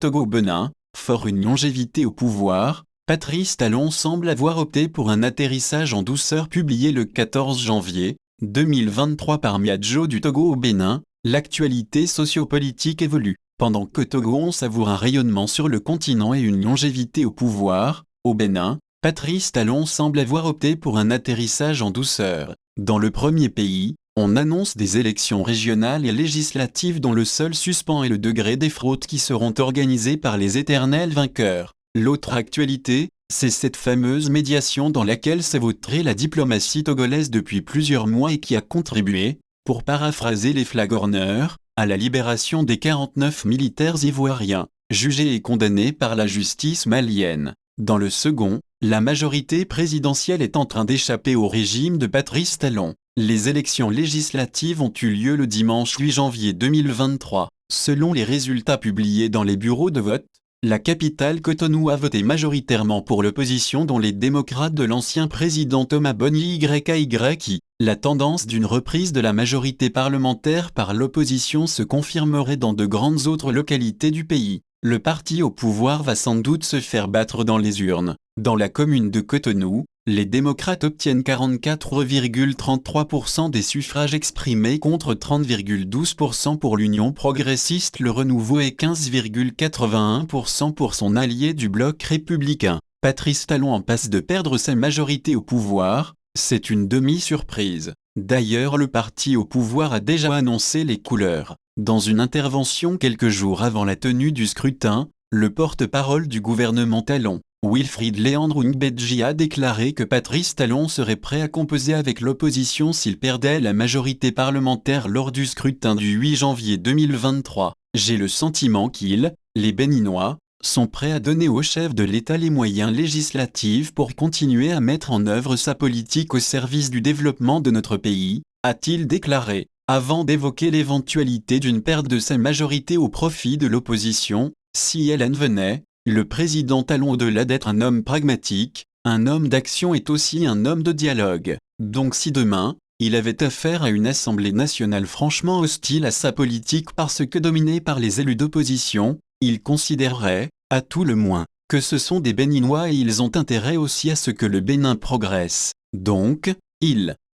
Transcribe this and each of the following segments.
Togo-Benin, fort une longévité au pouvoir, Patrice Talon semble avoir opté pour un atterrissage en douceur publié le 14 janvier 2023 par Miadjo du Togo au Bénin. L'actualité sociopolitique évolue. Pendant que Togo on savoure un rayonnement sur le continent et une longévité au pouvoir, au Bénin, Patrice Talon semble avoir opté pour un atterrissage en douceur. Dans le premier pays, on annonce des élections régionales et législatives dont le seul suspens est le degré des fraudes qui seront organisées par les éternels vainqueurs. L'autre actualité, c'est cette fameuse médiation dans laquelle s'est vautrée la diplomatie togolaise depuis plusieurs mois et qui a contribué, pour paraphraser les flagorneurs, à la libération des 49 militaires ivoiriens, jugés et condamnés par la justice malienne. Dans le second, la majorité présidentielle est en train d'échapper au régime de Patrice Talon. Les élections législatives ont eu lieu le dimanche 8 janvier 2023. Selon les résultats publiés dans les bureaux de vote, la capitale Cotonou a voté majoritairement pour l'opposition dont les démocrates de l'ancien président Thomas Boni YKYI. La tendance d'une reprise de la majorité parlementaire par l'opposition se confirmerait dans de grandes autres localités du pays. Le parti au pouvoir va sans doute se faire battre dans les urnes. Dans la commune de Cotonou, les démocrates obtiennent 44,33% des suffrages exprimés contre 30,12% pour l'Union progressiste Le Renouveau et 15,81% pour son allié du bloc républicain. Patrice Talon en passe de perdre sa majorité au pouvoir, c'est une demi-surprise. D'ailleurs le parti au pouvoir a déjà annoncé les couleurs. Dans une intervention quelques jours avant la tenue du scrutin, le porte-parole du gouvernement Talon, Wilfried Léandre Ngbeji a déclaré que Patrice Talon serait prêt à composer avec l'opposition s'il perdait la majorité parlementaire lors du scrutin du 8 janvier 2023. J'ai le sentiment qu'ils, les Béninois, sont prêts à donner au chef de l'État les moyens législatifs pour continuer à mettre en œuvre sa politique au service du développement de notre pays, a-t-il déclaré. Avant d'évoquer l'éventualité d'une perte de sa majorité au profit de l'opposition, si elle advenait, le président Talon, au-delà d'être un homme pragmatique, un homme d'action, est aussi un homme de dialogue. Donc si demain, il avait affaire à une Assemblée nationale franchement hostile à sa politique parce que dominée par les élus d'opposition, il considérerait, à tout le moins, que ce sont des Béninois et ils ont intérêt aussi à ce que le Bénin progresse. Donc,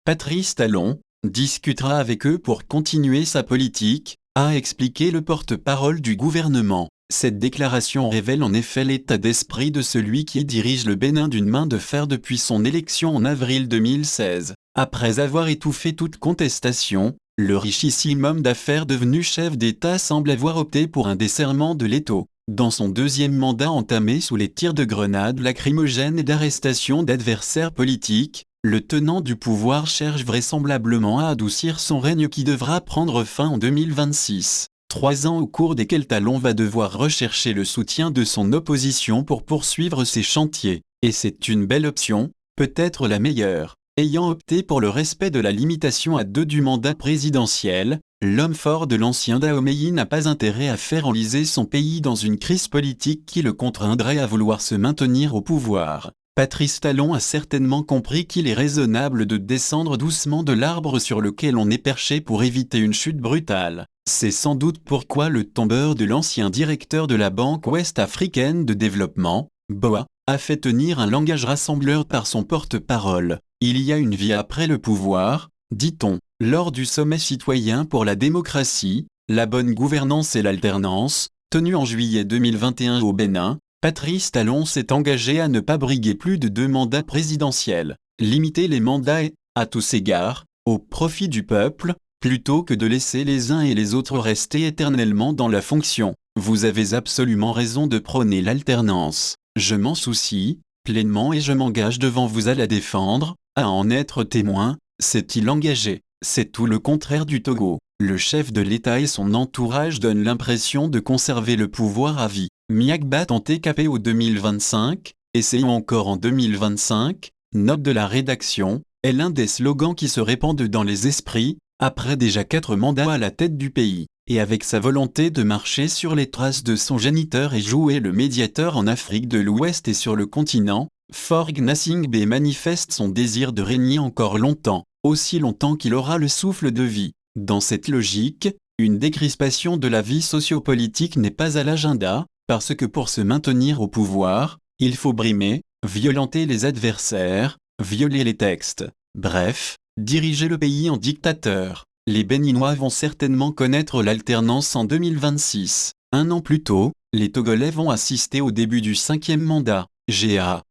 Patrice Talon, discutera avec eux pour continuer sa politique, a expliqué le porte-parole du gouvernement. Cette déclaration révèle en effet l'état d'esprit de celui qui dirige le Bénin d'une main de fer depuis son élection en avril 2016. Après avoir étouffé toute contestation, le richissime homme d'affaires devenu chef d'État semble avoir opté pour un desserrement de l'étau. Dans son deuxième mandat entamé sous les tirs de grenades lacrymogènes et d'arrestation d'adversaires politiques, le tenant du pouvoir cherche vraisemblablement à adoucir son règne qui devra prendre fin en 2026. 3 ans au cours desquels Talon va devoir rechercher le soutien de son opposition pour poursuivre ses chantiers. Et c'est une belle option, peut-être la meilleure. Ayant opté pour le respect de la limitation à 2 du mandat présidentiel, l'homme fort de l'ancien Dahomey n'a pas intérêt à faire enliser son pays dans une crise politique qui le contraindrait à vouloir se maintenir au pouvoir. Patrice Talon a certainement compris qu'il est raisonnable de descendre doucement de l'arbre sur lequel on est perché pour éviter une chute brutale. C'est sans doute pourquoi le tombeur de l'ancien directeur de la Banque ouest-africaine de développement, BOA, a fait tenir un langage rassembleur par son porte-parole. Il y a une vie après le pouvoir, dit-on. Lors du sommet citoyen pour la démocratie, la bonne gouvernance et l'alternance, tenu en juillet 2021 au Bénin, Patrice Talon s'est engagé à ne pas briguer plus de 2 mandats présidentiels, limiter les mandats et, à tous égards, au profit du peuple, plutôt que de laisser les uns et les autres rester éternellement dans la fonction. Vous avez absolument raison de prôner l'alternance. Je m'en soucie pleinement et je m'engage devant vous à la défendre, à en être témoin, s'est-il engagé. C'est tout le contraire du Togo. Le chef de l'État et son entourage donnent l'impression de conserver le pouvoir à vie. Miagba tenté KPO 2025, essayons encore en 2025, note de la rédaction, est l'un des slogans qui se répandent dans les esprits, après déjà 4 mandats à la tête du pays, et avec sa volonté de marcher sur les traces de son géniteur et jouer le médiateur en Afrique de l'Ouest et sur le continent, Faure Gnassingbé manifeste son désir de régner encore longtemps, aussi longtemps qu'il aura le souffle de vie. Dans cette logique, une décrispation de la vie sociopolitique n'est pas à l'agenda, Parce que pour se maintenir au pouvoir, il faut brimer, violenter les adversaires, violer les textes, bref, diriger le pays en dictateur. Les Béninois vont certainement connaître l'alternance en 2026. Un an plus tôt, les Togolais vont assister au début du 5e mandat. GA.